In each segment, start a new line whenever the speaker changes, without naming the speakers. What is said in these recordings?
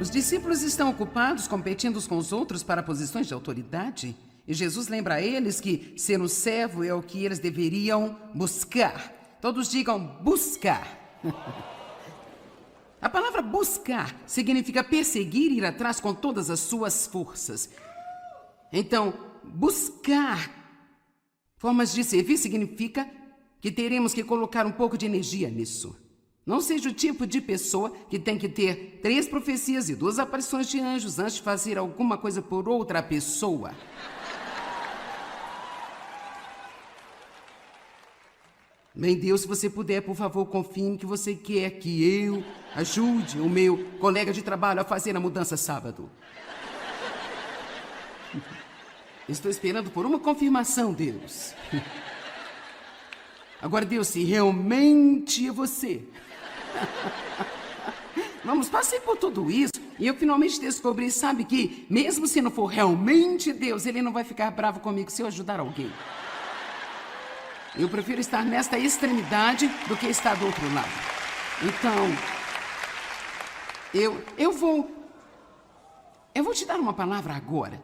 Os discípulos estão ocupados competindo uns com os outros para posições de autoridade. E Jesus lembra a eles que ser um servo é o que eles deveriam buscar. Todos digam buscar. A palavra buscar significa perseguir e ir atrás com todas as suas forças. Então, buscar formas de servir significa que teremos que colocar um pouco de energia nisso. Não seja o tipo de pessoa que tem que ter 3 profecias e 2 aparições de anjos antes de fazer alguma coisa por outra pessoa. Bem, Deus, se você puder, por favor, confirme que você quer que eu ajude o meu colega de trabalho a fazer a mudança sábado. Estou esperando por uma confirmação, Deus. Agora, Deus, se realmente é você. Vamos, passei por tudo isso e eu finalmente descobri, sabe, que mesmo se não for realmente Deus, ele não vai ficar bravo comigo se eu ajudar alguém. Eu prefiro estar nesta extremidade do que estar do outro lado. Então, eu vou te dar uma palavra agora.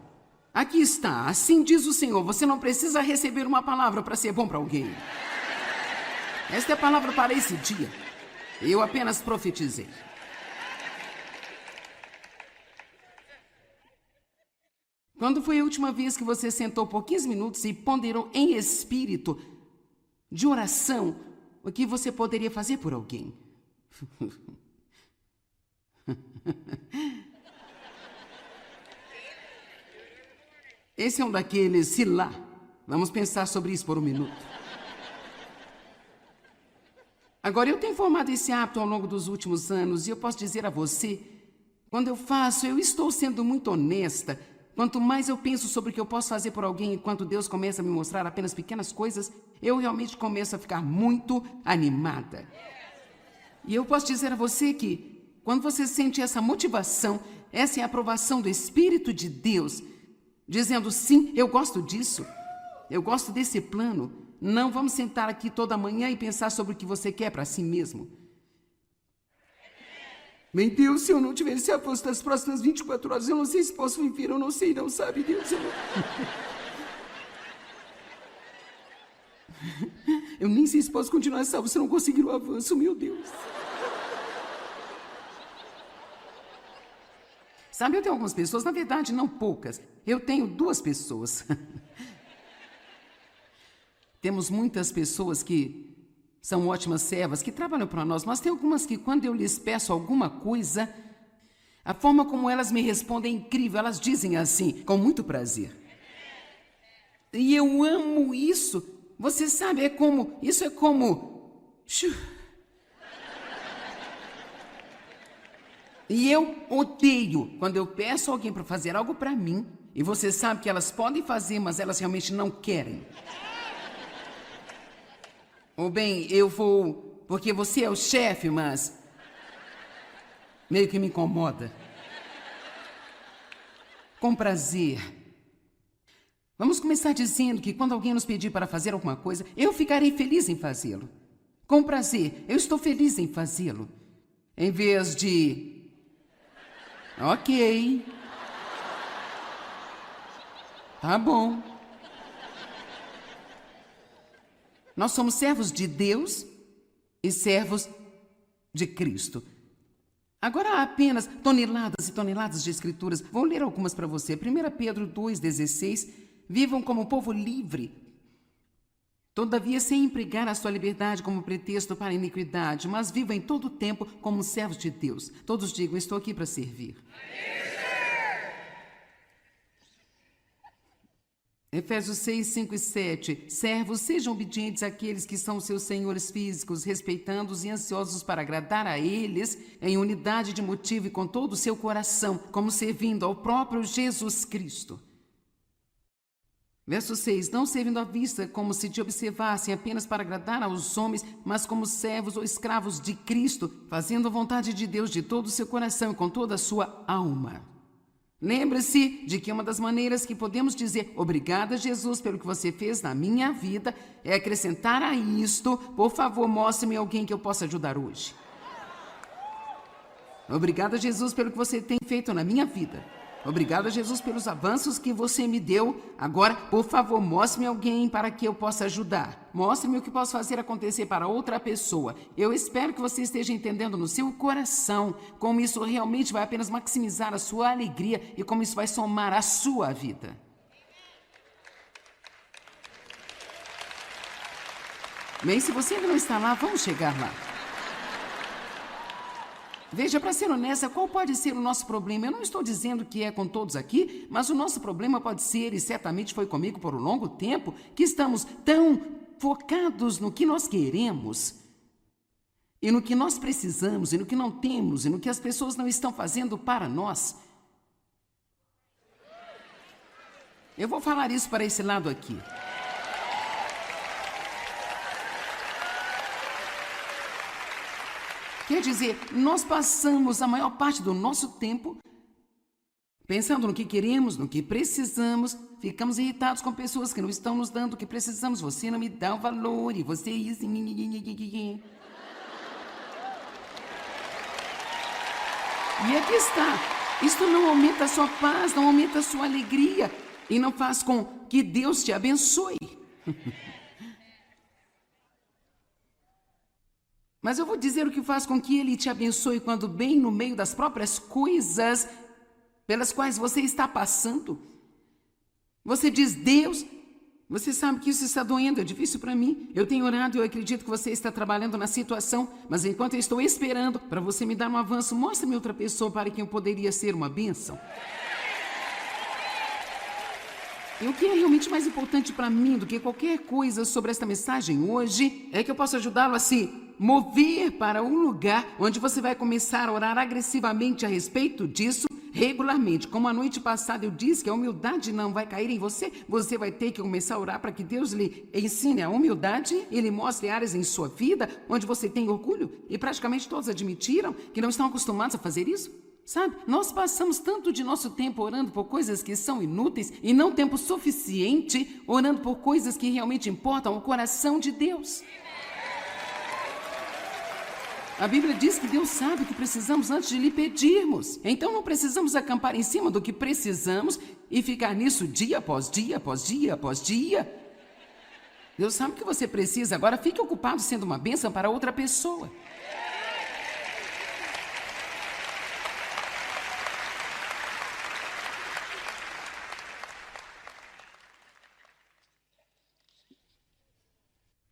Aqui está, assim diz o Senhor, você não precisa receber uma palavra para ser bom para alguém. Esta é a palavra para esse dia. Eu apenas profetizei. Quando foi a última vez que você sentou por 15 minutos e ponderou em espírito de oração o que você poderia fazer por alguém? Esse é um daqueles, se lá. Vamos pensar sobre isso por um minuto. Agora, eu tenho formado esse hábito ao longo dos últimos anos e eu posso dizer a você, quando eu faço, eu estou sendo muito honesta. Quanto mais eu penso sobre o que eu posso fazer por alguém enquanto Deus começa a me mostrar apenas pequenas coisas, eu realmente começo a ficar muito animada. E eu posso dizer a você que, quando você sente essa motivação, essa é a aprovação do Espírito de Deus, dizendo, sim, eu gosto disso, eu gosto desse plano. Não vamos sentar aqui toda manhã e pensar sobre o que você quer para si mesmo. Meu Deus, se eu não tiver esse aposto das próximas 24 horas, eu não sei se posso viver, eu não sei, não sabe, Deus. Eu nem sei se posso continuar salvo se não conseguir o avanço, meu Deus. Sabe, eu tenho algumas pessoas, na verdade, não poucas. Eu tenho 2 pessoas. Temos muitas pessoas que são ótimas servas, que trabalham para nós, mas tem algumas que, quando eu lhes peço alguma coisa, a forma como elas me respondem é incrível. Elas dizem assim, com muito prazer. E eu amo isso. Você sabe, isso é como... E eu odeio quando eu peço alguém para fazer algo para mim, e você sabe que elas podem fazer, mas elas realmente não querem. Ou bem, eu vou, porque você é o chefe, mas meio que me incomoda. Com prazer. Vamos começar dizendo que quando alguém nos pedir para fazer alguma coisa, eu ficarei feliz em fazê-lo. Com prazer, eu estou feliz em fazê-lo. Em vez de... Ok. Tá bom. Nós somos servos de Deus e servos de Cristo. Agora há apenas toneladas e toneladas de escrituras. Vou ler algumas para você. 1 Pedro 2,16. Vivam como povo livre. Todavia, sem empregar a sua liberdade como pretexto para a iniquidade, mas vivam em todo o tempo como servos de Deus. Todos digam, estou aqui para servir. Efésios 6, 5 e 7. Servos, sejam obedientes àqueles que são seus senhores físicos, respeitando-os e ansiosos para agradar a eles, em unidade de motivo e com todo o seu coração, como servindo ao próprio Jesus Cristo. Verso 6. Não servindo à vista como se te observassem apenas para agradar aos homens, mas como servos ou escravos de Cristo, fazendo a vontade de Deus de todo o seu coração e com toda a sua alma. Lembre-se de que uma das maneiras que podemos dizer obrigada, Jesus, pelo que você fez na minha vida, é acrescentar a isto, por favor, mostre-me alguém que eu possa ajudar hoje. Obrigada, Jesus, pelo que você tem feito na minha vida. Obrigada, Jesus, pelos avanços que você me deu. Agora, por favor, mostre-me alguém para que eu possa ajudar. Mostre-me o que posso fazer acontecer para outra pessoa. Eu espero que você esteja entendendo no seu coração como isso realmente vai apenas maximizar a sua alegria e como isso vai somar a sua vida. Bem, se você ainda não está lá, vamos chegar lá. Veja, para ser honesta, qual pode ser o nosso problema? Eu não estou dizendo que é com todos aqui, mas o nosso problema pode ser, e certamente foi comigo por um longo tempo, que estamos tão focados no que nós queremos, e no que nós precisamos, e no que não temos, e no que as pessoas não estão fazendo para nós. Eu vou falar isso para esse lado aqui. Quer dizer, nós passamos a maior parte do nosso tempo pensando no que queremos, no que precisamos, ficamos irritados com pessoas que não estão nos dando o que precisamos. Você não me dá o valor e você isso. E aqui está. Isto não aumenta a sua paz, não aumenta a sua alegria e não faz com que Deus te abençoe. Mas eu vou dizer o que faz com que Ele te abençoe quando bem no meio das próprias coisas pelas quais você está passando. Você diz, Deus, você sabe que isso está doendo, é difícil para mim. Eu tenho orado e eu acredito que você está trabalhando na situação, mas enquanto eu estou esperando para você me dar um avanço, mostre-me outra pessoa para quem eu poderia ser uma bênção. E o que é realmente mais importante para mim do que qualquer coisa sobre esta mensagem hoje é que eu possa ajudá-lo a se mover para um lugar onde você vai começar a orar agressivamente a respeito disso regularmente. Como a noite passada eu disse que a humildade não vai cair em você, você vai ter que começar a orar para que Deus lhe ensine a humildade e lhe mostre áreas em sua vida onde você tem orgulho. E praticamente todos admitiram que não estão acostumados a fazer isso. Sabe, nós passamos tanto de nosso tempo orando por coisas que são inúteis e não tempo suficiente orando por coisas que realmente importam ao coração de Deus. A Bíblia diz que Deus sabe o que precisamos antes de lhe pedirmos. Então não precisamos acampar em cima do que precisamos e ficar nisso dia após dia, após dia, após dia. Deus sabe o que você precisa, agora fique ocupado sendo uma bênção para outra pessoa.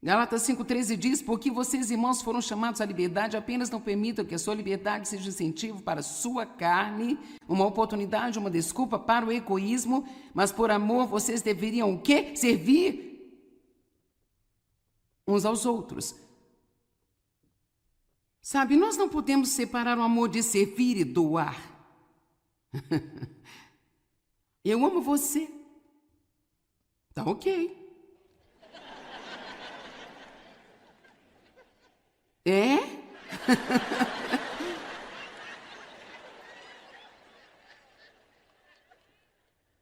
Gálatas 5,13 diz, porque vocês, irmãos, foram chamados à liberdade, apenas não permitam que a sua liberdade seja incentivo para a sua carne, uma oportunidade, uma desculpa para o egoísmo, mas por amor vocês deveriam o quê? Servir uns aos outros. Sabe, nós não podemos separar o amor de servir e doar. Eu amo você. Tá ok. É?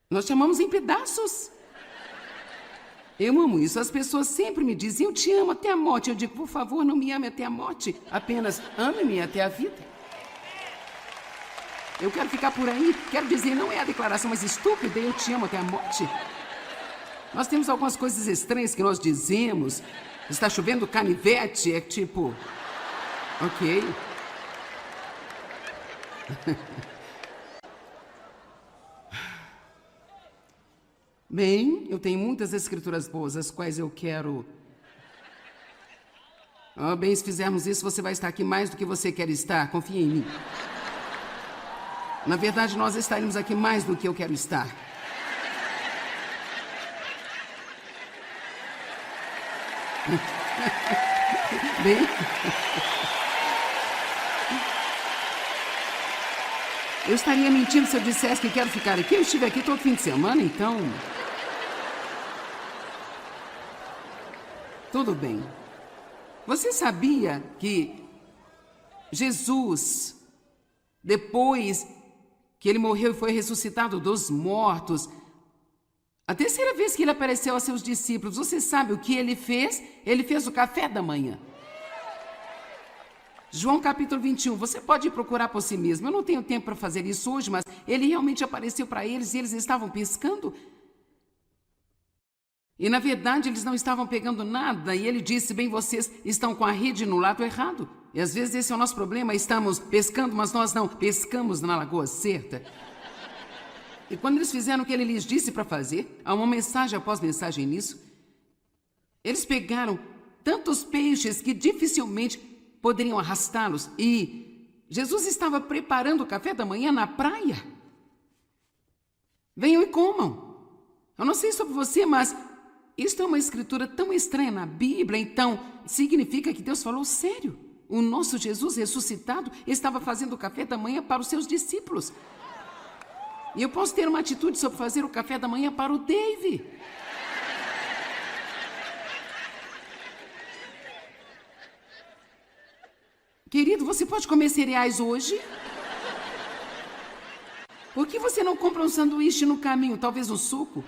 Nós chamamos em pedaços. Eu amo isso. As pessoas sempre me dizem, eu te amo até a morte. Eu digo, por favor, não me ame até a morte. Apenas ame-me até a vida. Eu quero ficar por aí. Quero dizer, não é a declaração mais estúpida, eu te amo até a morte. Nós temos algumas coisas estranhas que nós dizemos. Está chovendo canivete, é tipo... Ok. Bem, eu tenho muitas escrituras boas, as quais eu quero... bem, se fizermos isso, você vai estar aqui mais do que você quer estar, confia em mim. Na verdade, nós estaremos aqui mais do que eu quero estar. Bem... Eu estaria mentindo se eu dissesse que quero ficar aqui. Eu estive aqui todo fim de semana, então... Tudo bem. Você sabia que Jesus, depois que ele morreu e foi ressuscitado dos mortos, a terceira vez que ele apareceu a seus discípulos, você sabe o que ele fez? Ele fez o café da manhã. João capítulo 21, você pode procurar por si mesmo. Eu não tenho tempo para fazer isso hoje, mas ele realmente apareceu para eles e eles estavam pescando. E na verdade eles não estavam pegando nada. E ele disse, bem, vocês estão com a rede no lado errado. E às vezes esse é o nosso problema, estamos pescando, mas nós não pescamos na lagoa certa. E quando eles fizeram o que ele lhes disse para fazer, há uma mensagem após mensagem nisso, eles pegaram tantos peixes que dificilmente poderiam arrastá-los. E Jesus estava preparando o café da manhã na praia. Venham e comam. Eu não sei sobre você, mas isto é uma escritura tão estranha na Bíblia, então significa que Deus falou sério. O nosso Jesus ressuscitado estava fazendo o café da manhã para os seus discípulos. E eu posso ter uma atitude sobre fazer o café da manhã para o Dave. Querido, você pode comer cereais hoje? Por que você não compra um sanduíche no caminho, talvez um suco?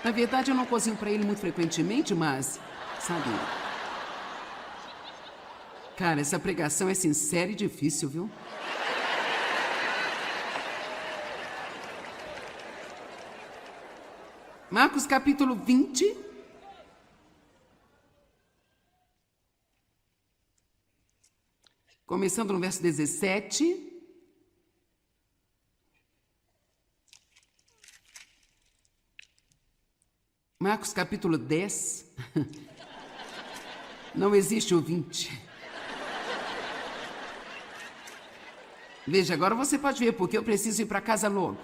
Na verdade, eu não cozinho para ele muito frequentemente, mas, sabe... Cara, essa pregação é sincera e difícil, viu? Marcos capítulo 20... Começando no verso 17. Marcos capítulo 10. Não existe o 20. Veja, agora você pode ver porque eu preciso ir para casa logo.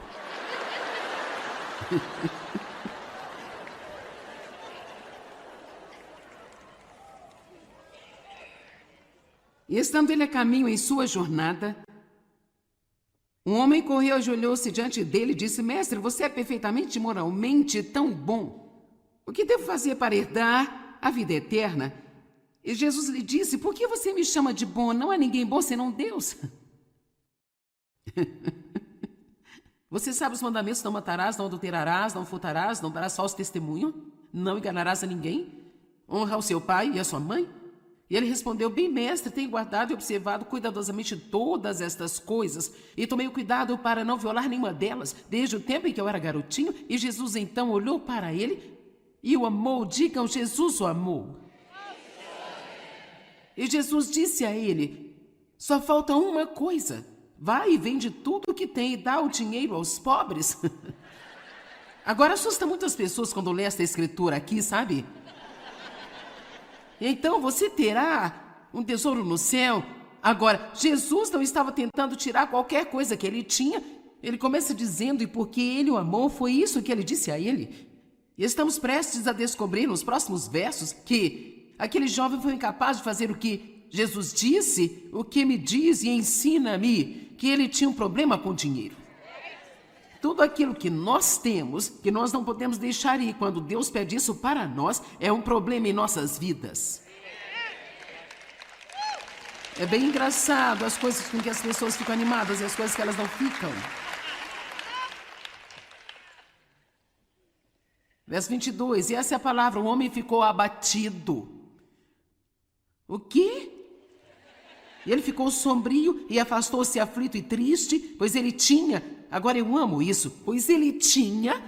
E estando ele a caminho em sua jornada, um homem correu, ajoelhou-se diante dele e disse, mestre, você é perfeitamente moralmente tão bom. O que devo fazer para herdar a vida eterna? E Jesus lhe disse, por que você me chama de bom? Não há ninguém bom senão Deus. Você sabe os mandamentos, não matarás, não adulterarás, não furtarás, não darás falso testemunho, não enganarás a ninguém, honra o seu pai e a sua mãe. E ele respondeu, bem, mestre, tenho guardado e observado cuidadosamente todas estas coisas e tomei o cuidado para não violar nenhuma delas, desde o tempo em que eu era garotinho. E Jesus então olhou para ele e o amou. Digam, Jesus o amou. E Jesus disse a ele, só falta uma coisa. Vai e vende tudo o que tem e dá o dinheiro aos pobres. Agora assusta muitas pessoas quando lê esta escritura aqui, sabe? Então você terá um tesouro no céu. Agora, Jesus não estava tentando tirar qualquer coisa que ele tinha. Ele começa dizendo, e porque ele o amou, foi isso que ele disse a ele. E estamos prestes a descobrir nos próximos versos que aquele jovem foi incapaz de fazer o que Jesus disse, o que me diz e ensina-me, que ele tinha um problema com dinheiro. Tudo aquilo que nós temos, que nós não podemos deixar ir quando Deus pede isso para nós, é um problema em nossas vidas. É bem engraçado as coisas com que as pessoas ficam animadas e as coisas que elas não ficam. Verso 22, e essa é a palavra, o homem ficou abatido. O quê? E ele ficou sombrio e afastou-se aflito e triste, pois ele tinha, agora eu amo isso, pois ele tinha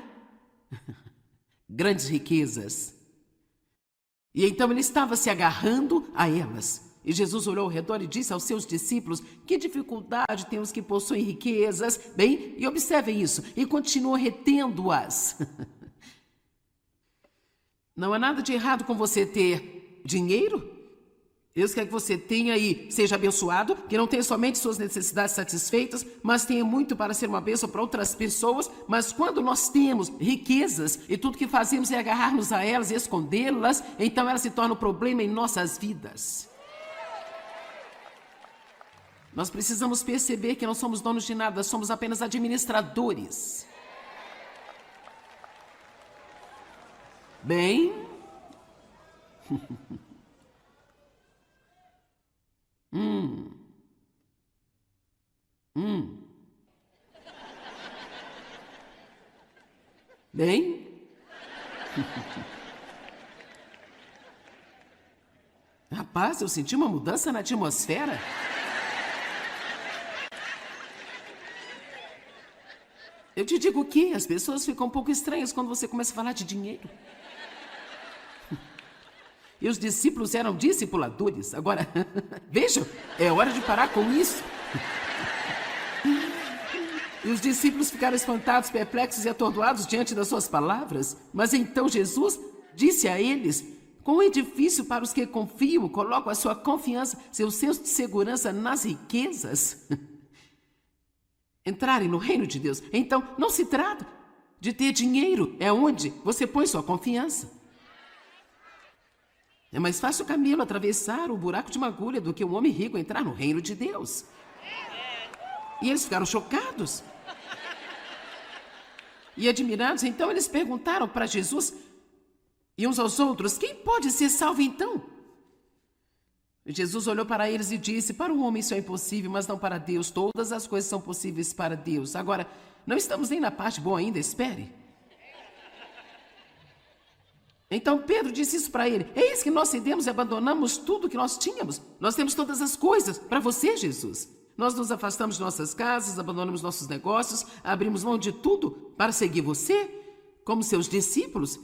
grandes riquezas. E então ele estava se agarrando a elas. E Jesus olhou ao redor e disse aos seus discípulos, que dificuldade tem os que possuem riquezas, bem, e observem isso, e continuou retendo-as. Não há nada de errado com você ter dinheiro. Deus quer que você tenha e seja abençoado, que não tenha somente suas necessidades satisfeitas, mas tenha muito para ser uma bênção para outras pessoas. Mas quando nós temos riquezas e tudo que fazemos é agarrar-nos a elas e escondê-las, então elas se tornam um problema em nossas vidas. Nós precisamos perceber que não somos donos de nada, somos apenas administradores. Bem... Bem? Rapaz, eu senti uma mudança na atmosfera. Eu te digo que as pessoas ficam um pouco estranhas quando você começa a falar de dinheiro. E os discípulos eram discipuladores. Agora, vejam, é hora de parar com isso. E os discípulos ficaram espantados, perplexos e atordoados diante das suas palavras. Mas então Jesus disse a eles: quão é difícil para os que confiam, colocam a sua confiança, seu senso de segurança nas riquezas, entrarem no reino de Deus. Então, não se trata de ter dinheiro, é onde você põe sua confiança. É mais fácil o camelo atravessar o buraco de uma agulha do que um homem rico entrar no reino de Deus. E eles ficaram chocados e admirados. Então eles perguntaram para Jesus e uns aos outros: quem pode ser salvo então? Jesus olhou para eles e disse: para o homem isso é impossível, mas não para Deus. Todas as coisas são possíveis para Deus. Agora, não estamos nem na parte boa ainda, espere. Então Pedro disse isso para ele: eis que nós cedemos e abandonamos tudo que nós tínhamos. Nós temos todas as coisas para você, Jesus. Nós nos afastamos de nossas casas, abandonamos nossos negócios, abrimos mão de tudo para seguir você, como seus discípulos.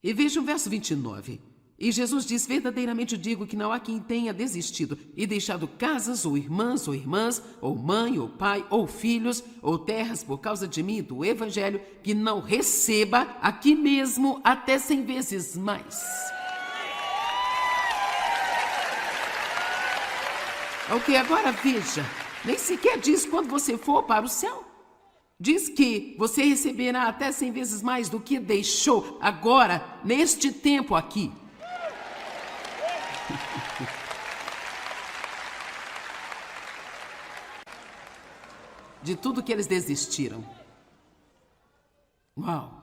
E veja o verso 29. E Jesus diz: verdadeiramente digo que não há quem tenha desistido e deixado casas, ou irmãs, ou mãe, ou pai, ou filhos, ou terras por causa de mim e do evangelho, que não receba aqui mesmo até 100 vezes mais. Ok, agora veja, nem sequer diz quando você for para o céu. Diz que você receberá até 100 vezes mais do que deixou agora, neste tempo aqui. De tudo que eles desistiram. Uau!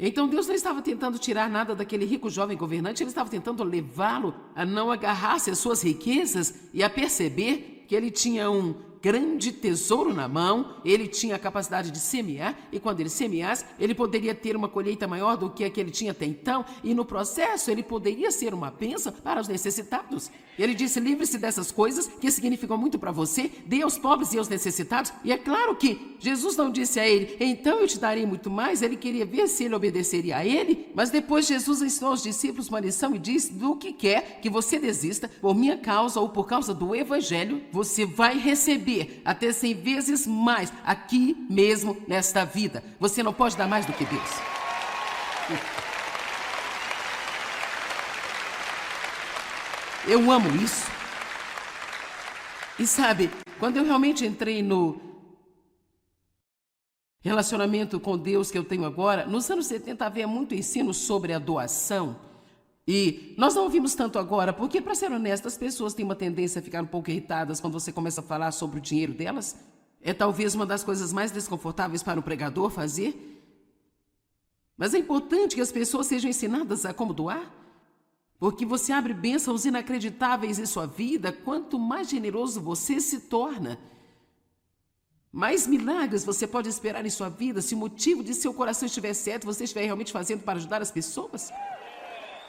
Então Deus não estava tentando tirar nada daquele rico jovem governante, ele estava tentando levá-lo a não agarrar-se às suas riquezas e a perceber que ele tinha um grande tesouro na mão, ele tinha a capacidade de semear, e quando ele semeasse, ele poderia ter uma colheita maior do que a que ele tinha até então, e no processo ele poderia ser uma bênção para os necessitados. Ele disse: livre-se dessas coisas que significam muito para você, dê aos pobres e aos necessitados. E é claro que Jesus não disse a ele: então eu te darei muito mais. Ele queria ver se ele obedeceria a ele, mas depois Jesus ensinou aos discípulos uma lição e disse: do que quer que você desista por minha causa ou por causa do evangelho, você vai receber até 100 vezes mais aqui mesmo nesta vida. Você não pode dar mais do que Deus. Eu amo isso. E sabe, quando eu realmente entrei no relacionamento com Deus que eu tenho agora, nos anos 70 havia muito ensino sobre a doação. E nós não ouvimos tanto agora, porque, para ser honesto, as pessoas têm uma tendência a ficar um pouco irritadas quando você começa a falar sobre o dinheiro delas. É talvez uma das coisas mais desconfortáveis para um pregador fazer. Mas é importante que as pessoas sejam ensinadas a como doar, porque você abre bênçãos inacreditáveis em sua vida. Quanto mais generoso você se torna, mais milagres você pode esperar em sua vida se o motivo de seu coração estiver certo, você estiver realmente fazendo para ajudar as pessoas.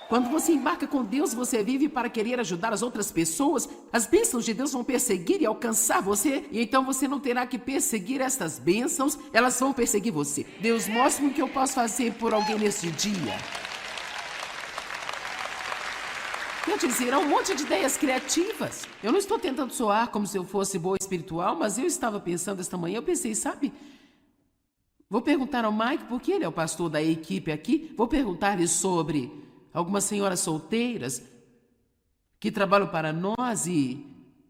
Quando você embarca com Deus, você vive para querer ajudar as outras pessoas, as bênçãos de Deus vão perseguir e alcançar você, e então você não terá que perseguir estas bênçãos, elas vão perseguir você. Deus, mostre-me o que eu posso fazer por alguém neste dia. Quer dizer, há um monte de ideias criativas. Eu não estou tentando soar como se eu fosse boa espiritual, mas eu estava pensando esta manhã, eu pensei, sabe, vou perguntar ao Mike, porque ele é o pastor da equipe aqui, vou perguntar-lhe sobre algumas senhoras solteiras que trabalham para nós e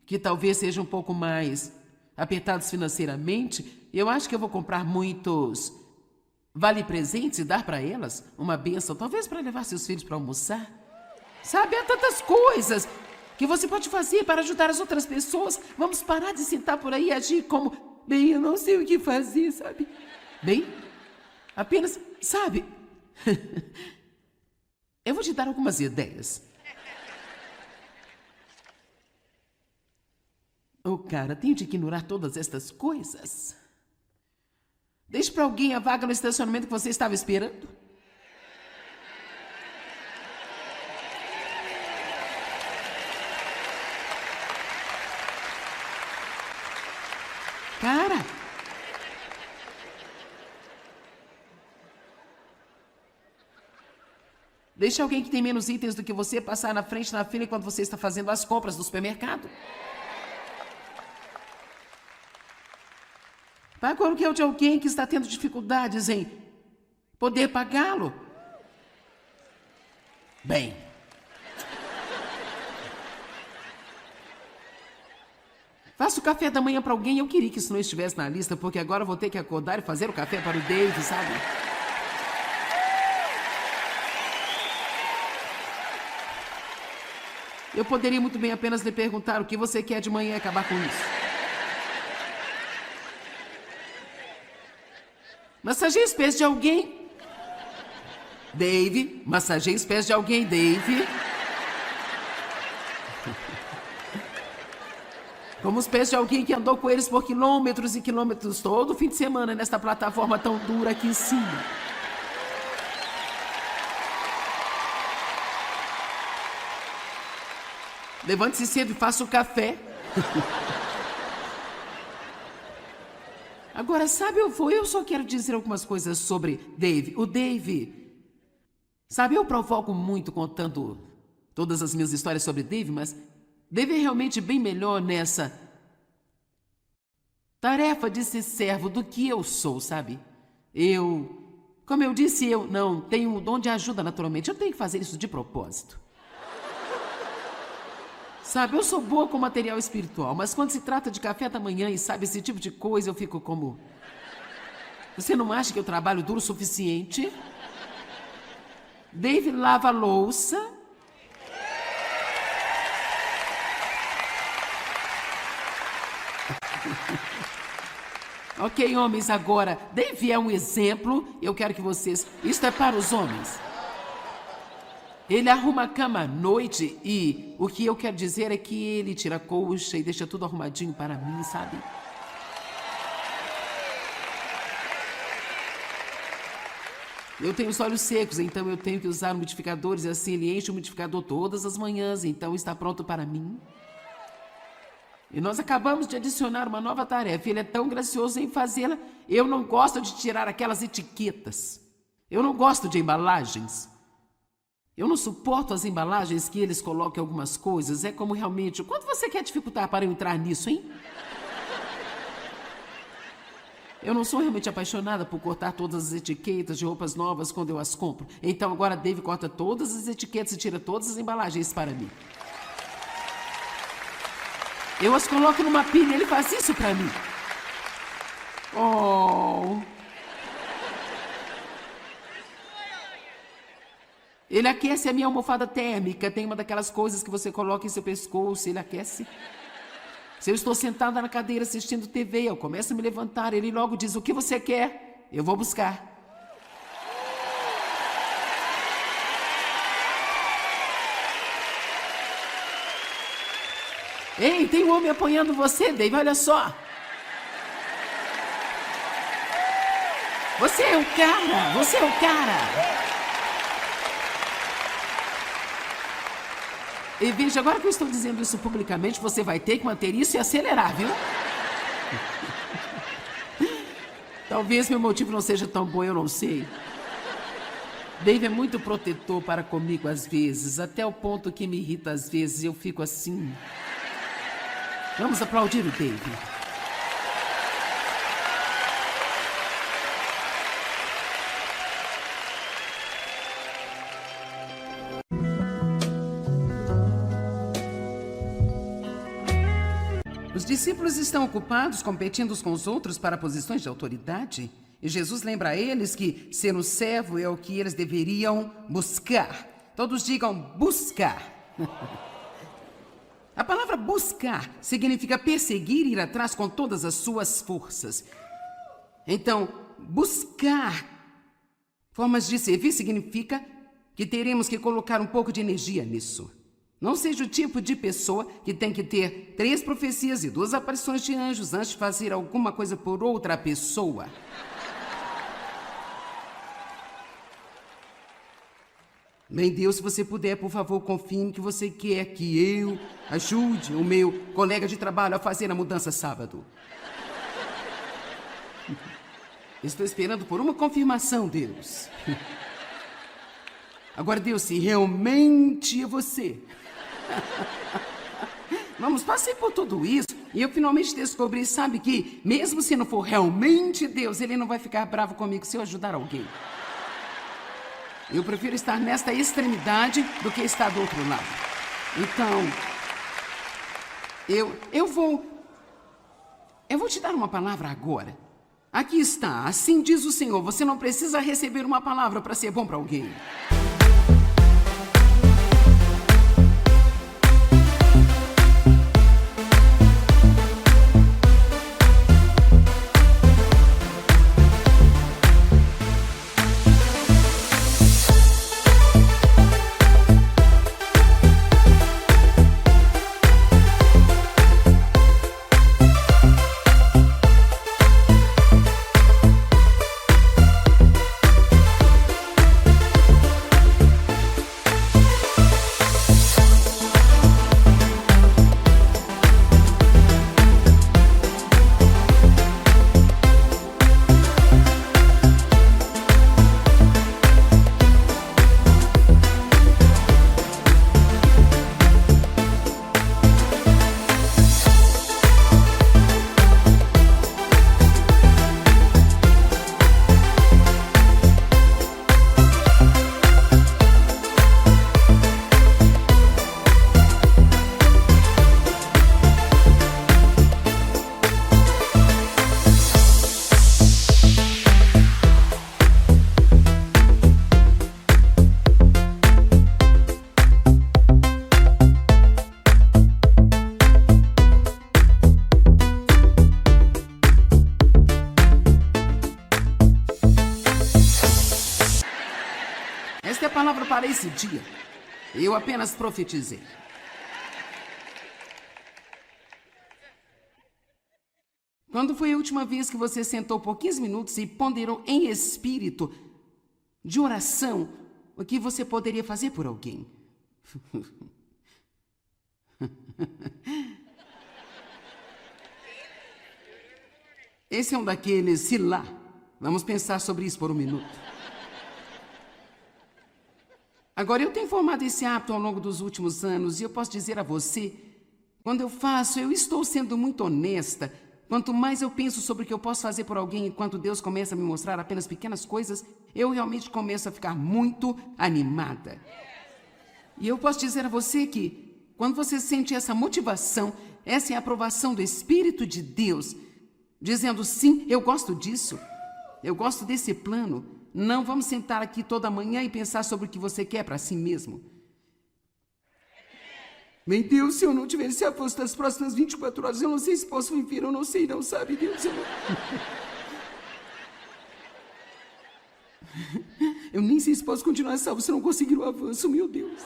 que talvez sejam um pouco mais apertados financeiramente. Eu acho que eu vou comprar muitos vale-presentes e dar para elas uma bênção, talvez para levar seus filhos para almoçar. Sabe, há tantas coisas que você pode fazer para ajudar as outras pessoas. Vamos parar de sentar por aí e agir como, bem, eu não sei o que fazer, sabe? Bem, apenas, sabe... Eu vou te dar algumas ideias. Oh, cara, tenho de ignorar todas estas coisas. Deixe para alguém a vaga no estacionamento que você estava esperando. Cara, deixe alguém que tem menos itens do que você passar na frente na fila enquanto você está fazendo as compras do supermercado. Pague o aluguel de alguém que está tendo dificuldades em poder pagá-lo. Bem, faça o café da manhã para alguém. Eu queria que isso não estivesse na lista, porque agora eu vou ter que acordar e fazer o café para o Dave, sabe? Eu poderia muito bem apenas lhe perguntar o que você quer de manhã e acabar com isso. Massageie os pés de alguém. Dave, massageie os pés de alguém, Dave. Como os pés de alguém que andou com eles por quilômetros e quilômetros todo fim de semana nesta plataforma tão dura aqui em cima. Levante-se cedo e faça o café. Agora, sabe, eu só quero dizer algumas coisas sobre Dave. O Dave, sabe, eu provoco muito contando todas as minhas histórias sobre Dave, mas Dave é realmente bem melhor nessa tarefa de ser servo do que eu sou, sabe? Como eu disse, eu não tenho o dom de ajuda naturalmente. Eu tenho que fazer isso de propósito. Sabe, eu sou boa com material espiritual, mas quando se trata de café da manhã e sabe, esse tipo de coisa, eu fico como... Você não acha que eu trabalho duro o suficiente? Dave lava a louça. Ok, homens, agora, Dave é um exemplo. Eu quero que vocês... Isto é para os homens. Ele arruma a cama à noite e o que eu quero dizer é que ele tira a colcha e deixa tudo arrumadinho para mim, sabe? Eu tenho os olhos secos, então eu tenho que usar umidificadores e assim ele enche o umidificador todas as manhãs, então está pronto para mim. E nós acabamos de adicionar uma nova tarefa. Ele é tão gracioso em fazê-la. Eu não gosto de tirar aquelas etiquetas. Eu não gosto de embalagens. Eu não suporto as embalagens que eles colocam algumas coisas. É como realmente... Quanto você quer dificultar para eu entrar nisso, hein? Eu não sou realmente apaixonada por cortar todas as etiquetas de roupas novas quando eu as compro. Então agora Dave corta todas as etiquetas e tira todas as embalagens para mim. Eu as coloco numa pilha e ele faz isso para mim. Oh... Ele aquece a minha almofada térmica. Tem uma daquelas coisas que você coloca em seu pescoço, ele aquece. Se eu estou sentada na cadeira assistindo TV, eu começo a me levantar, ele logo diz, o que você quer? Eu vou buscar. Ei, tem um homem apoiando você, Dave, olha só. Você é o cara, você é o cara. E veja, agora que eu estou dizendo isso publicamente, você vai ter que manter isso e acelerar, viu? Talvez meu motivo não seja tão bom, eu não sei. Dave é muito protetor para comigo às vezes, até o ponto que me irrita às vezes, eu fico assim. Vamos aplaudir o Dave. Os discípulos estão ocupados competindo uns com os outros para posições de autoridade. E Jesus lembra a eles que ser um servo é o que eles deveriam buscar. Todos digam buscar. A palavra buscar significa perseguir e ir atrás com todas as suas forças. Então, buscar formas de servir significa que teremos que colocar um pouco de energia nisso. Não seja o tipo de pessoa que tem que ter 3 profecias e 2 aparições de anjos antes de fazer alguma coisa por outra pessoa. Bem, Deus, se você puder, por favor, confirme que você quer que eu ajude o meu colega de trabalho a fazer a mudança sábado. Estou esperando por uma confirmação, Deus. Agora, Deus, se realmente é você. Vamos, passei por tudo isso e eu finalmente descobri, sabe, que mesmo se não for realmente Deus, Ele não vai ficar bravo comigo se eu ajudar alguém. Eu prefiro estar nesta extremidade do que estar do outro lado. Então, eu vou te dar uma palavra agora. Aqui está, assim diz o Senhor, você não precisa receber uma palavra para ser bom para alguém. Esta é a palavra para esse dia. Eu apenas profetizei. Quando foi a última vez que você sentou por 15 minutos e ponderou em espírito de oração o que você poderia fazer por alguém? Esse é um daqueles, se lá. Vamos pensar sobre isso por um minuto. Agora, eu tenho formado esse hábito ao longo dos últimos anos e eu posso dizer a você, quando eu faço, eu estou sendo muito honesta. Quanto mais eu penso sobre o que eu posso fazer por alguém enquanto Deus começa a me mostrar apenas pequenas coisas, eu realmente começo a ficar muito animada. E eu posso dizer a você que, quando você sente essa motivação, essa é a aprovação do Espírito de Deus, dizendo sim, eu gosto disso, eu gosto desse plano. Não vamos sentar aqui toda manhã e pensar sobre o que você quer para si mesmo. Meu Deus, se eu não tivesse a força das próximas 24 horas, eu não sei se posso viver, eu não sei, não sabe, Deus. Eu nem sei se posso continuar salvo se não conseguir o avanço, meu Deus.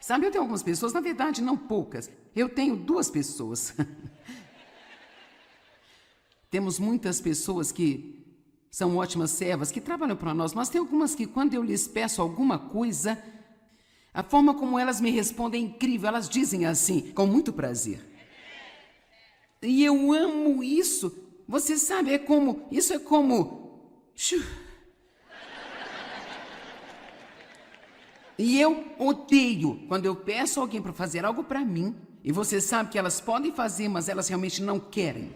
Sabe, eu tenho algumas pessoas, na verdade, não poucas. Eu tenho 2 pessoas. Temos muitas pessoas que são ótimas servas, que trabalham para nós, mas tem algumas que, quando eu lhes peço alguma coisa, a forma como elas me respondem é incrível. Elas dizem assim, com muito prazer. E eu amo isso. Você sabe, isso é como... E eu odeio quando eu peço alguém para fazer algo para mim, e você sabe que elas podem fazer, mas elas realmente não querem.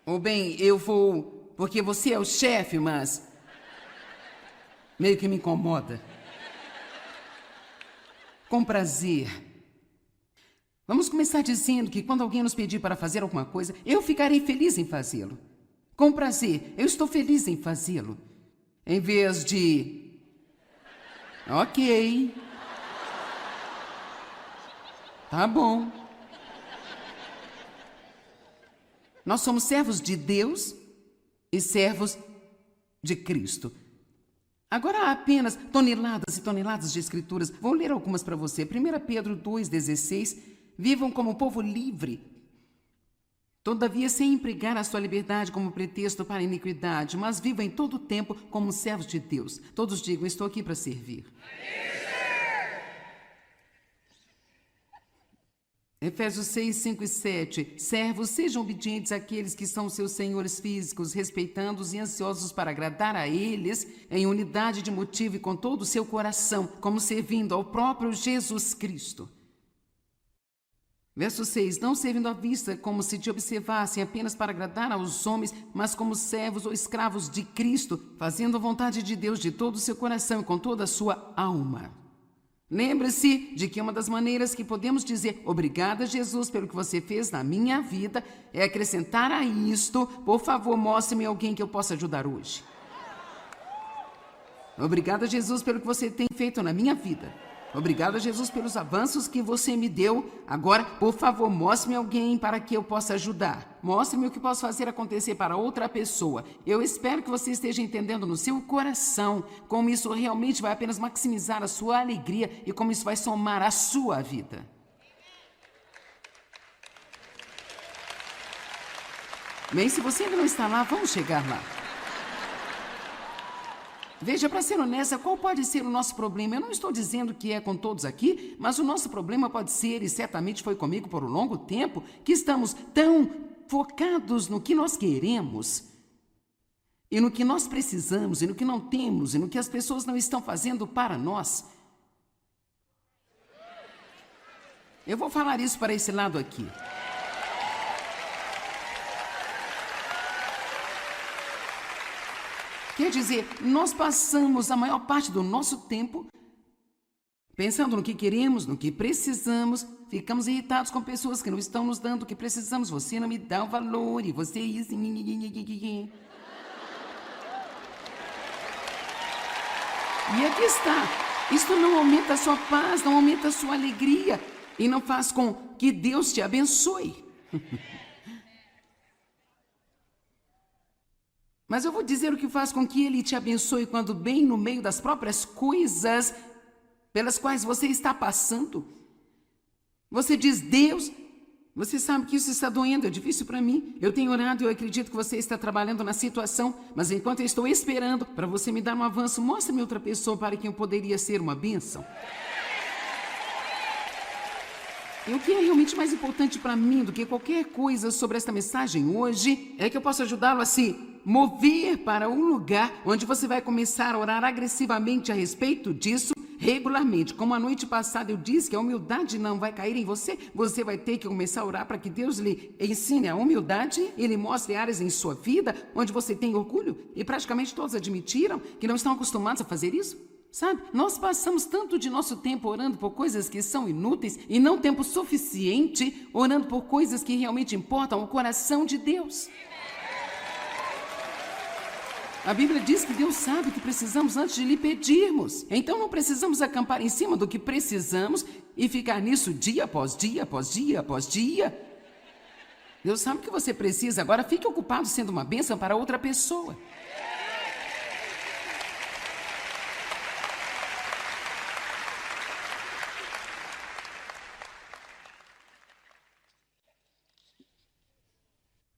Ou bem, eu vou, porque você é o chefe, mas meio que me incomoda. Com prazer. Vamos começar dizendo que quando alguém nos pedir para fazer alguma coisa, eu ficarei feliz em fazê-lo. Com prazer, eu estou feliz em fazê-lo. Em vez de... Ok. Tá bom. Nós somos servos de Deus e servos de Cristo. Agora há apenas toneladas e toneladas de escrituras. Vou ler algumas para você. 1 Pedro 2,16. Vivam como povo livre. Todavia, sem empregar a sua liberdade como pretexto para a iniquidade, mas vivam em todo o tempo como servos de Deus. Todos digam, estou aqui para servir. Efésios 6, 5 e 7. Servos, sejam obedientes àqueles que são seus senhores físicos, respeitando-os e ansiosos para agradar a eles, em unidade de motivo e com todo o seu coração, como servindo ao próprio Jesus Cristo. Verso 6. Não servindo à vista como se te observassem apenas para agradar aos homens, mas como servos ou escravos de Cristo, fazendo a vontade de Deus de todo o seu coração e com toda a sua alma. Lembre-se de que uma das maneiras que podemos dizer obrigada, Jesus, pelo que você fez na minha vida, é acrescentar a isto: por favor, mostre-me alguém que eu possa ajudar hoje. Obrigada, Jesus, pelo que você tem feito na minha vida. Obrigado, Jesus, pelos avanços que você me deu. Agora, por favor, mostre-me alguém para que eu possa ajudar. Mostre-me o que posso fazer acontecer para outra pessoa. Eu espero que você esteja entendendo no seu coração como isso realmente vai apenas maximizar a sua alegria e como isso vai somar a sua vida. Bem, se você ainda não está lá, vamos chegar lá. Veja, para ser honesta, qual pode ser o nosso problema? Eu não estou dizendo que é com todos aqui, mas o nosso problema pode ser, e certamente foi comigo por um longo tempo, que estamos tão focados no que nós queremos, e no que nós precisamos, e no que não temos, e no que as pessoas não estão fazendo para nós. Eu vou falar isso para esse lado aqui. Quer dizer, nós passamos a maior parte do nosso tempo pensando no que queremos, no que precisamos, ficamos irritados com pessoas que não estão nos dando o que precisamos. Você não me dá o valor e você isso. E aqui está. Isso não aumenta a sua paz, não aumenta a sua alegria e não faz com que Deus te abençoe. Mas eu vou dizer o que faz com que Ele te abençoe quando bem no meio das próprias coisas pelas quais você está passando. Você diz: Deus, você sabe que isso está doendo, é difícil para mim. Eu tenho orado e eu acredito que você está trabalhando na situação, mas enquanto eu estou esperando para você me dar um avanço, mostre-me outra pessoa para quem eu poderia ser uma bênção. E o que é realmente mais importante para mim do que qualquer coisa sobre esta mensagem hoje é que eu possa ajudá-lo a se mover para um lugar onde você vai começar a orar agressivamente a respeito disso regularmente. Como a noite passada eu disse que a humildade não vai cair em você, você vai ter que começar a orar para que Deus lhe ensine a humildade e lhe mostre áreas em sua vida onde você tem orgulho. E praticamente todos admitiram que não estão acostumados a fazer isso. Sabe, nós passamos tanto de nosso tempo orando por coisas que são inúteis e não tempo suficiente orando por coisas que realmente importam ao coração de Deus. A Bíblia diz que Deus sabe o que precisamos antes de lhe pedirmos. Então não precisamos acampar em cima do que precisamos e ficar nisso dia após dia, após dia, após dia. Deus sabe o que você precisa, agora fique ocupado sendo uma bênção para outra pessoa.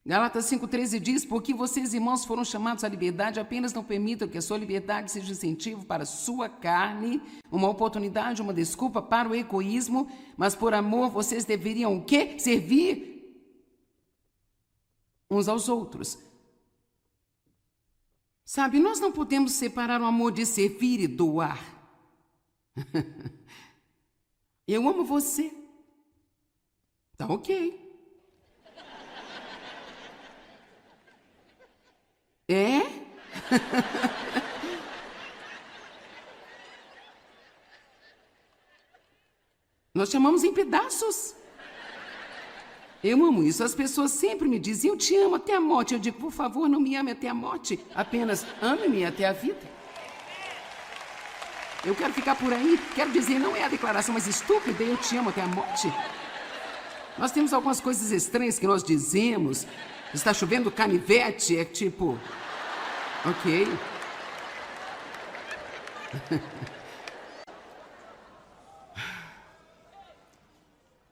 Gálatas 5,13 diz: porque vocês, irmãos, foram chamados à liberdade, apenas não permitam que a sua liberdade seja incentivo para a sua carne, uma oportunidade, uma desculpa para o egoísmo, mas por amor vocês deveriam o quê? Servir uns aos outros. Sabe, nós não podemos separar o amor de servir e doar. Eu amo você. Tá ok. É? Nós chamamos em pedaços. Eu amo isso. As pessoas sempre me dizem: eu te amo até a morte. Eu digo: por favor, não me ame até a morte. Apenas ame-me até a vida. Eu quero ficar por aí. Quero dizer, não é a declaração mais estúpida: eu te amo até a morte. Nós temos algumas coisas estranhas que nós dizemos. Está chovendo canivete, é tipo... Ok.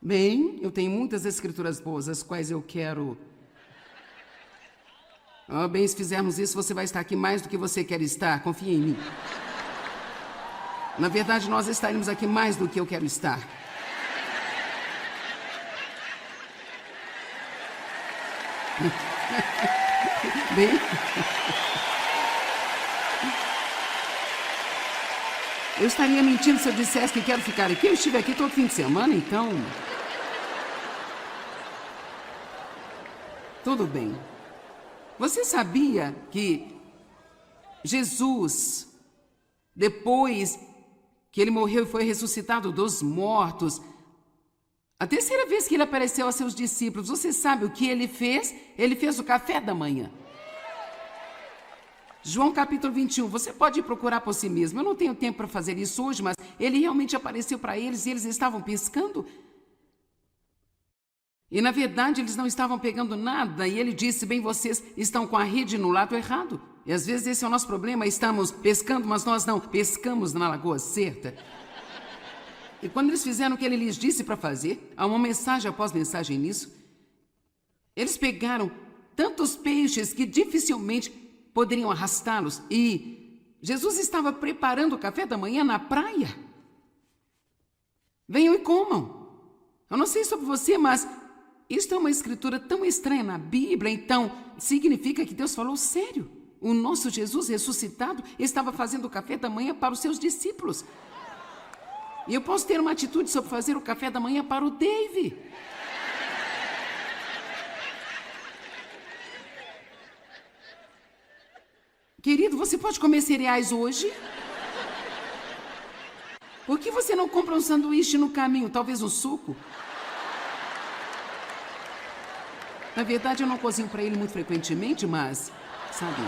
Bem, eu tenho muitas escrituras boas, as quais eu quero... bem, se fizermos isso, você vai estar aqui mais do que você quer estar, confia em mim. Na verdade, nós estaremos aqui mais do que eu quero estar. Bem, eu estaria mentindo se eu dissesse que quero ficar aqui. Eu estive aqui todo fim de semana, então... Tudo bem. Você sabia que Jesus, depois que ele morreu e foi ressuscitado dos mortos, a terceira vez que ele apareceu a seus discípulos, você sabe o que ele fez? Ele fez o café da manhã. João capítulo 21, você pode procurar por si mesmo. Eu não tenho tempo para fazer isso hoje, mas ele realmente apareceu para eles e eles estavam pescando. E na verdade eles não estavam pegando nada. E ele disse, bem, vocês estão com a rede no lado errado. E às vezes esse é o nosso problema, estamos pescando, mas nós não pescamos na lagoa certa. E quando eles fizeram o que ele lhes disse para fazer, há uma mensagem após mensagem nisso, eles pegaram tantos peixes que dificilmente poderiam arrastá-los. E Jesus estava preparando o café da manhã na praia. Venham e comam. Eu não sei sobre você, mas isto é uma escritura tão estranha na Bíblia, então significa que Deus falou sério. O nosso Jesus ressuscitado estava fazendo o café da manhã para os seus discípulos. E eu posso ter uma atitude sobre fazer o café da manhã para o Dave. Querido, você pode comer cereais hoje? Por que você não compra um sanduíche no caminho, talvez um suco? Na verdade, eu não cozinho para ele muito frequentemente, mas, sabe...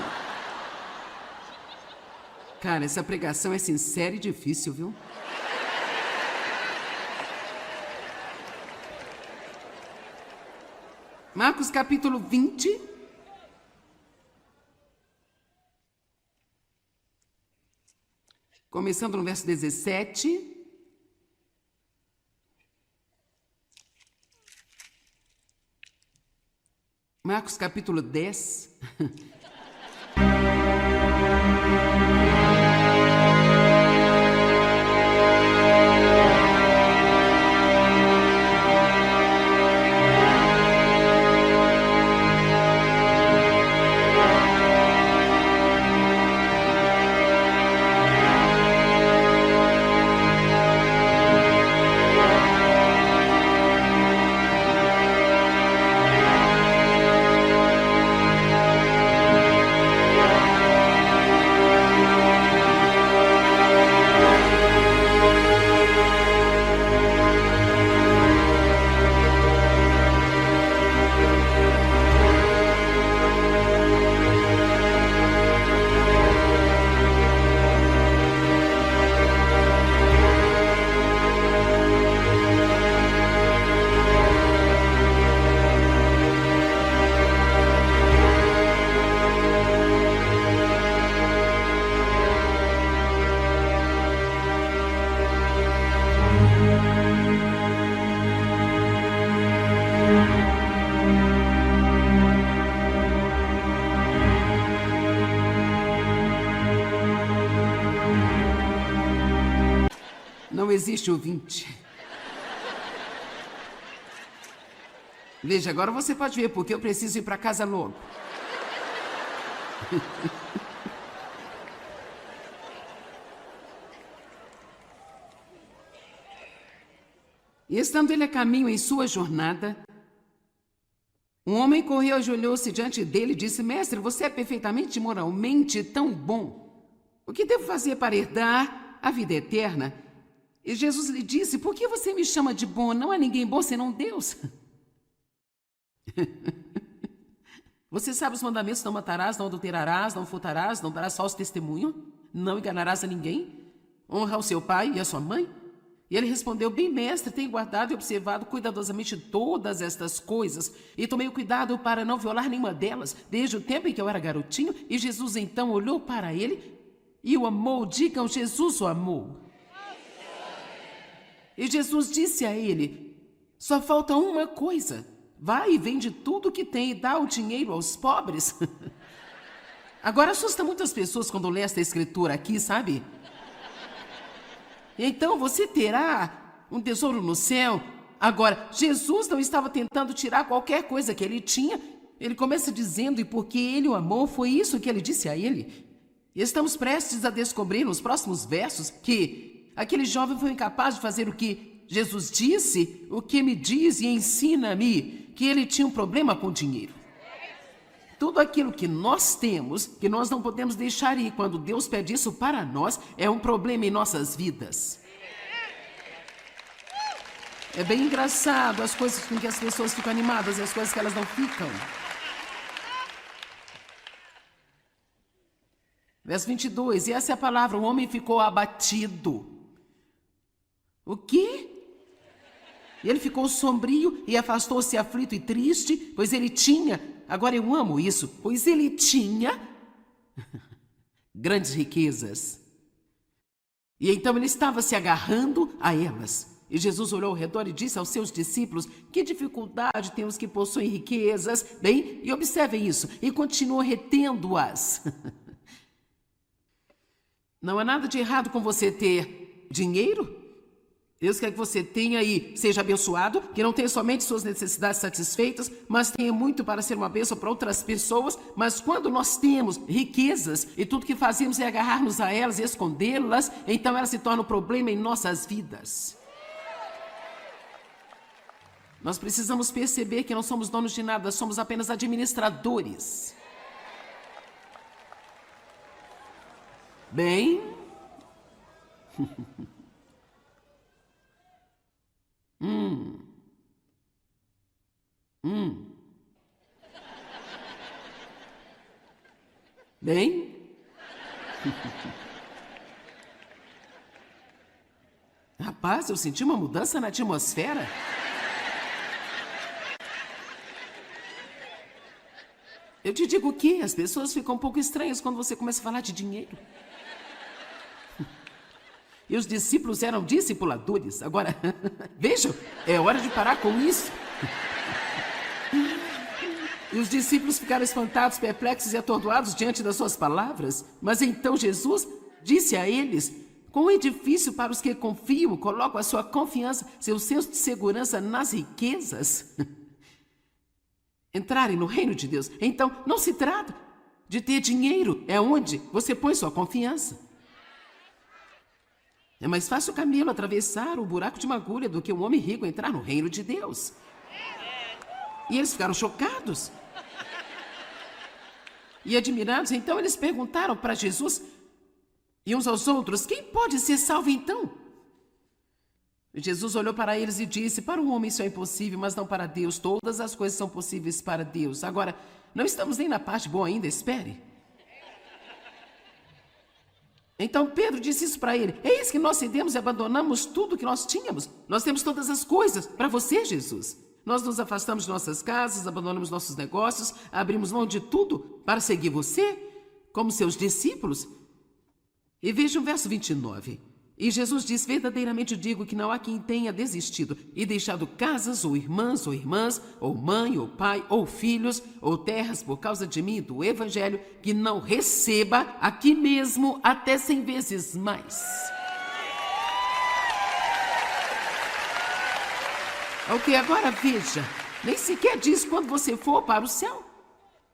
Cara, essa pregação é sincera e difícil, viu? Marcos capítulo 20. Começando no verso 17. Marcos capítulo 10. Não existe ouvinte. Veja, agora você pode ver porque eu preciso ir para casa logo. E estando ele a caminho em sua jornada, um homem correu, ajoelhou-se diante dele e disse, mestre, você é perfeitamente moralmente tão bom. O que devo fazer para herdar a vida eterna? E Jesus lhe disse, por que você me chama de bom? Não há ninguém bom senão Deus. Você sabe os mandamentos, não matarás, não adulterarás, não furtarás, não darás falso testemunho, não enganarás a ninguém, honra o seu pai e a sua mãe. E ele respondeu, bem mestre, tenho guardado e observado cuidadosamente todas estas coisas e tomei o cuidado para não violar nenhuma delas, desde o tempo em que eu era garotinho. E Jesus então olhou para ele e o amou. Digam, Jesus o amou. E Jesus disse a ele, só falta uma coisa, vai e vende tudo o que tem e dá o dinheiro aos pobres. Agora assusta muitas pessoas quando lê esta escritura aqui, sabe? Então você terá um tesouro no céu. Agora, Jesus não estava tentando tirar qualquer coisa que ele tinha. Ele começa dizendo, e porque ele o amou, foi isso que ele disse a ele. E estamos prestes a descobrir nos próximos versos que aquele jovem foi incapaz de fazer o que Jesus disse, o que me diz e ensina-me, que ele tinha um problema com dinheiro. Tudo aquilo que nós temos, que nós não podemos deixar ir quando Deus pede isso para nós, é um problema em nossas vidas. É bem engraçado as coisas com que as pessoas ficam animadas e as coisas que elas não ficam. Verso 22, e essa é a palavra, o homem ficou abatido. O quê? E ele ficou sombrio e afastou-se aflito e triste, pois ele tinha, agora eu amo isso, pois ele tinha grandes riquezas. E então ele estava se agarrando a elas. E Jesus olhou ao redor e disse aos seus discípulos, que dificuldade tem os que possuem riquezas, bem, e observem isso, e continuou retendo-as. Não há nada de errado com você ter dinheiro. Deus quer que você tenha e seja abençoado, que não tenha somente suas necessidades satisfeitas, mas tenha muito para ser uma bênção para outras pessoas. Mas quando nós temos riquezas e tudo que fazemos é agarrar-nos a elas e escondê-las, então elas se tornam um problema em nossas vidas. Nós precisamos perceber que não somos donos de nada, somos apenas administradores. Bem... Bem? Rapaz, eu senti uma mudança na atmosfera. Eu te digo que as pessoas ficam um pouco estranhas quando você começa a falar de dinheiro. E os discípulos eram discipuladores. Agora, vejam, é hora de parar com isso. E os discípulos ficaram espantados, perplexos e atordoados diante das suas palavras. Mas então Jesus disse a eles, quão é difícil para os que confiam, colocam a sua confiança, seu senso de segurança nas riquezas, entrarem no reino de Deus. Então, não se trata de ter dinheiro, é onde você põe sua confiança. É mais fácil o camelo atravessar o buraco de uma agulha do que um homem rico entrar no reino de Deus. E eles ficaram chocados e admirados. Então eles perguntaram para Jesus e uns aos outros, quem pode ser salvo então? Jesus olhou para eles e disse, para o homem isso é impossível, mas não para Deus. Todas as coisas são possíveis para Deus. Agora, não estamos nem na parte boa ainda, espere. Então Pedro disse isso para ele, eis que nós cedemos e abandonamos tudo que nós tínhamos. Nós temos todas as coisas para você, Jesus. Nós nos afastamos de nossas casas, abandonamos nossos negócios, abrimos mão de tudo para seguir você, como seus discípulos. E veja o verso 29. E Jesus diz, verdadeiramente eu digo que não há quem tenha desistido e deixado casas, ou irmãs, ou mãe, ou pai, ou filhos, ou terras por causa de mim e do Evangelho, que não receba aqui mesmo até 100 vezes mais. Ok, agora veja, nem sequer diz quando você for para o céu.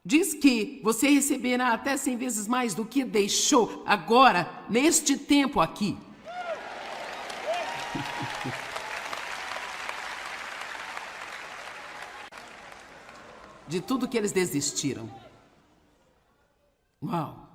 Diz que você receberá até 100 vezes mais do que deixou agora, neste tempo aqui. De tudo que eles desistiram. Uau!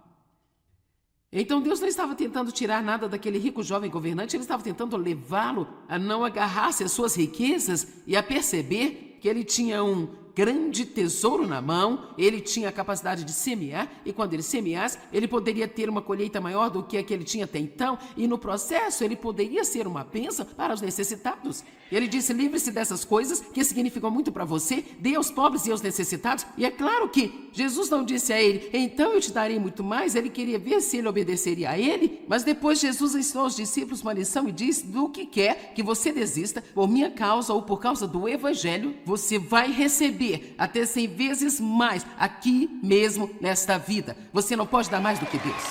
Então Deus não estava tentando tirar nada daquele rico jovem governante, ele estava tentando levá-lo a não agarrar-se às suas riquezas e a perceber que ele tinha um grande tesouro na mão, ele tinha a capacidade de semear, e quando ele semeasse, ele poderia ter uma colheita maior do que a que ele tinha até então, e no processo ele poderia ser uma bênção para os necessitados. Ele disse, livre-se dessas coisas que significam muito para você, dê aos pobres e aos necessitados. E é claro que Jesus não disse a ele, então eu te darei muito mais. Ele queria ver se ele obedeceria a ele, mas depois Jesus ensinou aos discípulos uma lição e disse, do que quer que você desista, por minha causa ou por causa do Evangelho, você vai receber até 100 vezes mais aqui mesmo nesta vida. Você não pode dar mais do que Deus.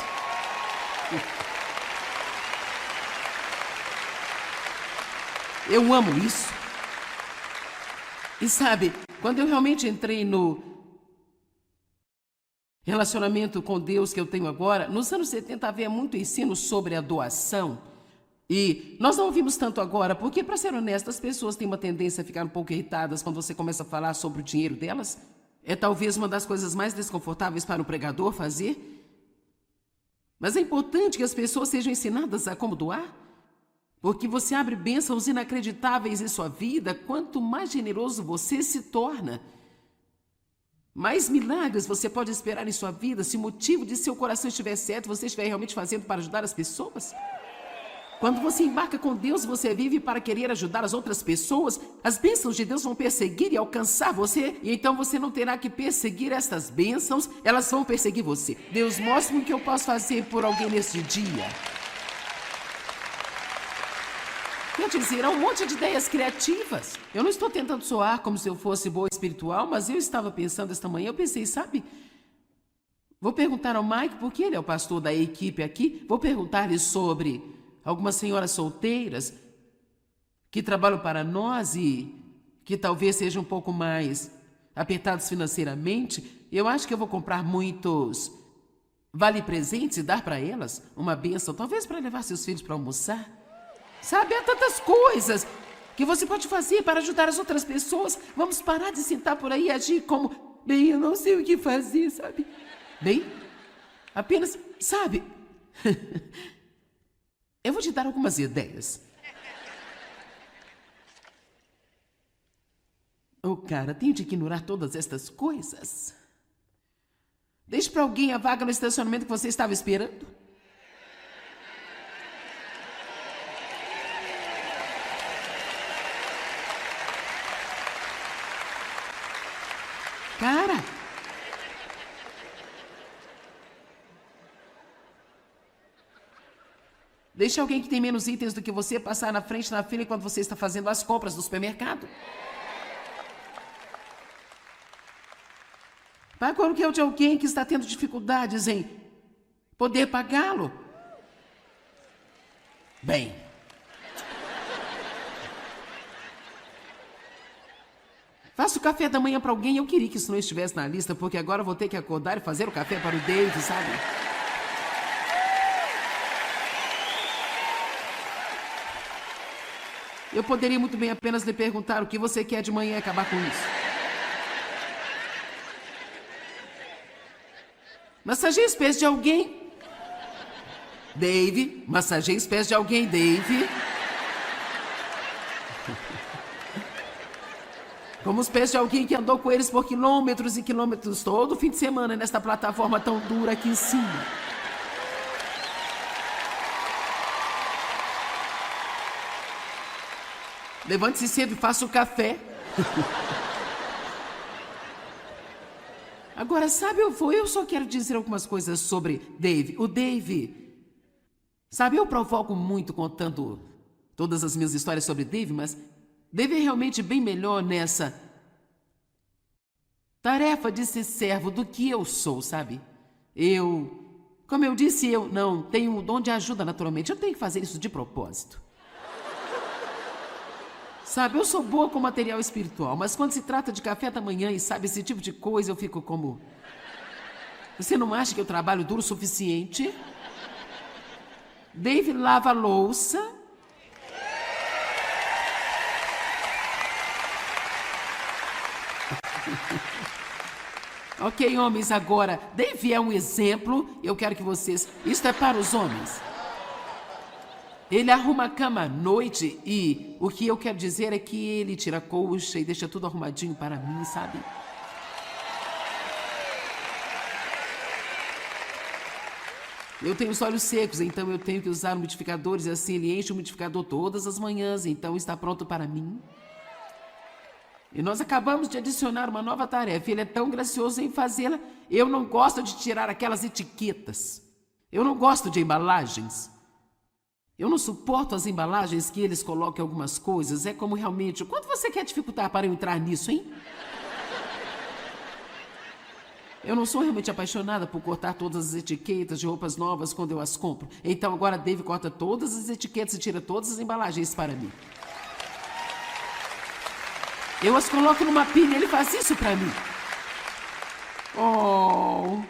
Eu amo isso. E sabe, quando eu realmente entrei no relacionamento com Deus que eu tenho agora, nos anos 70 havia muito ensino sobre a doação. E nós não ouvimos tanto agora, porque, para ser honesto, as pessoas têm uma tendência a ficar um pouco irritadas quando você começa a falar sobre o dinheiro delas. É talvez uma das coisas mais desconfortáveis para o pregador fazer. Mas é importante que as pessoas sejam ensinadas a como doar, porque você abre bênçãos inacreditáveis em sua vida. Quanto mais generoso você se torna, mais milagres você pode esperar em sua vida se o motivo de seu coração estiver certo, você estiver realmente fazendo para ajudar as pessoas. Quando você embarca com Deus, você vive para querer ajudar as outras pessoas. As bênçãos de Deus vão perseguir e alcançar você, e então você não terá que perseguir estas bênçãos, elas vão perseguir você. Deus, mostre-me o que eu posso fazer por alguém neste dia. Quer dizer, há um monte de ideias criativas. Eu não estou tentando soar como se eu fosse boa espiritual, mas eu estava pensando esta manhã, eu pensei, sabe, vou perguntar ao Mike, porque ele é o pastor da equipe aqui, vou perguntar-lhe sobre algumas senhoras solteiras que trabalham para nós e que talvez sejam um pouco mais apertados financeiramente. Eu acho que eu vou comprar muitos vale-presentes e dar para elas uma bênção, talvez para levar seus filhos para almoçar. Sabe, há tantas coisas que você pode fazer para ajudar as outras pessoas. Vamos parar de sentar por aí e agir como, bem, eu não sei o que fazer, sabe? Bem, apenas, sabe, eu vou te dar algumas ideias. Oh, cara, tenho de ignorar todas estas coisas. Deixe para alguém a vaga no estacionamento que você estava esperando. Cara, deixe alguém que tem menos itens do que você passar na frente na fila enquanto você está fazendo as compras do supermercado. Pague o aluguel de alguém que está tendo dificuldades em poder pagá-lo. Bem, faça o café da manhã para alguém. Eu queria que isso não estivesse na lista, porque agora eu vou ter que acordar e fazer o café para o Dave, sabe? Eu poderia muito bem apenas lhe perguntar o que você quer de manhã e acabar com isso. Massageie os pés de alguém. Dave, massageie os pés de alguém, Dave. Como os pés de alguém que andou com eles por quilômetros e quilômetros todo fim de semana nesta plataforma tão dura aqui em cima. Levante-se cedo e faça o café. Agora, sabe, eu só quero dizer algumas coisas sobre Dave. O Dave, sabe, eu provoco muito contando todas as minhas histórias sobre Dave, mas Dave é realmente bem melhor nessa tarefa de ser servo do que eu sou, sabe? Como eu disse, eu não tenho um dom de ajuda naturalmente. Eu tenho que fazer isso de propósito. Sabe, eu sou boa com material espiritual, mas quando se trata de café da manhã e sabe, esse tipo de coisa, eu fico como... Você não acha que eu trabalho duro o suficiente? Dave lava a louça. Ok, homens, agora, Dave é um exemplo. Eu quero que vocês... Isso é para os homens. Ele arruma a cama à noite e o que eu quero dizer é que ele tira a colcha e deixa tudo arrumadinho para mim, sabe? Eu tenho os olhos secos, então eu tenho que usar umidificadores e assim ele enche o umidificador todas as manhãs, então está pronto para mim. E nós acabamos de adicionar uma nova tarefa. Ele é tão gracioso em fazê-la. Eu não gosto de tirar aquelas etiquetas. Eu não gosto de embalagens. Eu não suporto as embalagens que eles colocam em algumas coisas. É como realmente... Quanto você quer dificultar para eu entrar nisso, hein? Eu não sou realmente apaixonada por cortar todas as etiquetas de roupas novas quando eu as compro. Então agora Dave corta todas as etiquetas e tira todas as embalagens para mim. Eu as coloco numa pilha e ele faz isso para mim. Oh...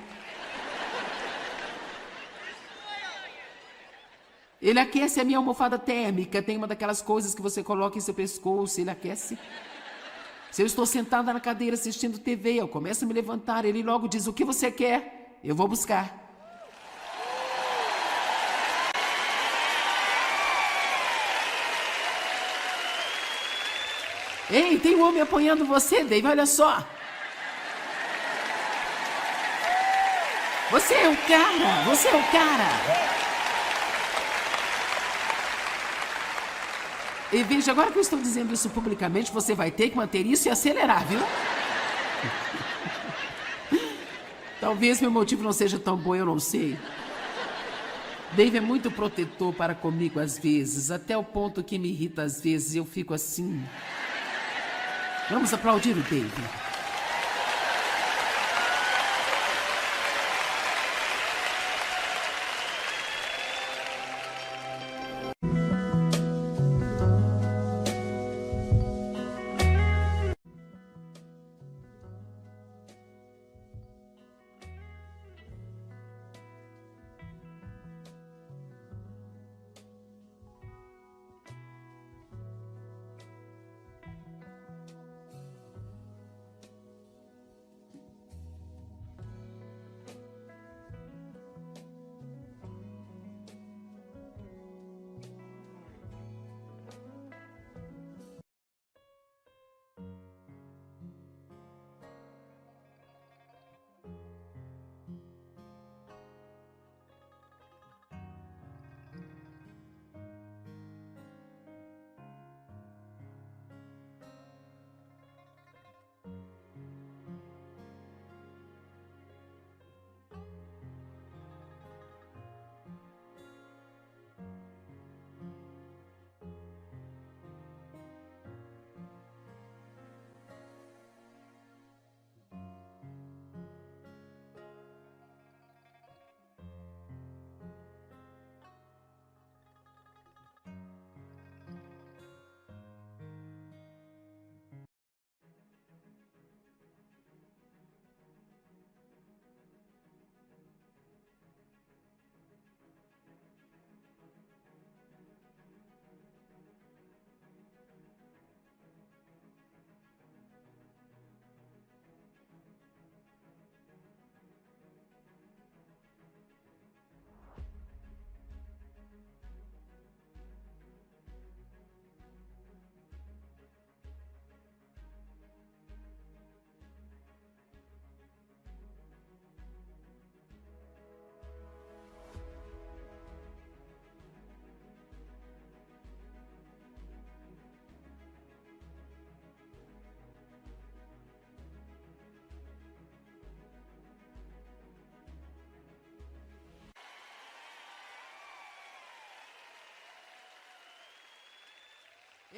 Ele aquece a minha almofada térmica. Tem uma daquelas coisas que você coloca em seu pescoço, ele aquece. Se eu estou sentada na cadeira assistindo TV, eu começo a me levantar, ele logo diz: o que você quer? Eu vou buscar. Ei, tem um homem apanhando você, Dave, olha só. Você é o cara, você é o cara. E veja, agora que eu estou dizendo isso publicamente, você vai ter que manter isso e acelerar, viu? Talvez meu motivo não seja tão bom, eu não sei. Dave é muito protetor para comigo às vezes, até o ponto que me irrita às vezes, eu fico assim. Vamos aplaudir o Dave.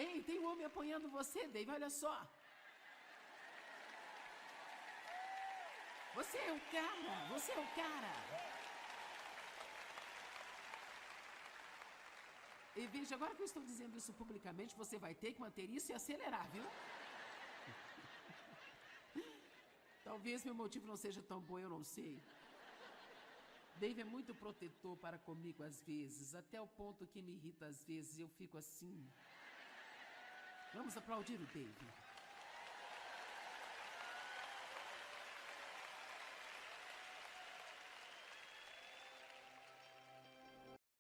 Ei, tem um homem apanhando você, Dave, olha só. Você é o cara, você é o cara. E veja, agora que eu estou dizendo isso publicamente, você vai ter que manter isso e acelerar, viu? Talvez meu motivo não seja tão bom, eu não sei. Dave é muito protetor para comigo às vezes, até o ponto que me irrita às vezes, eu fico assim. Vamos aplaudir o Dave.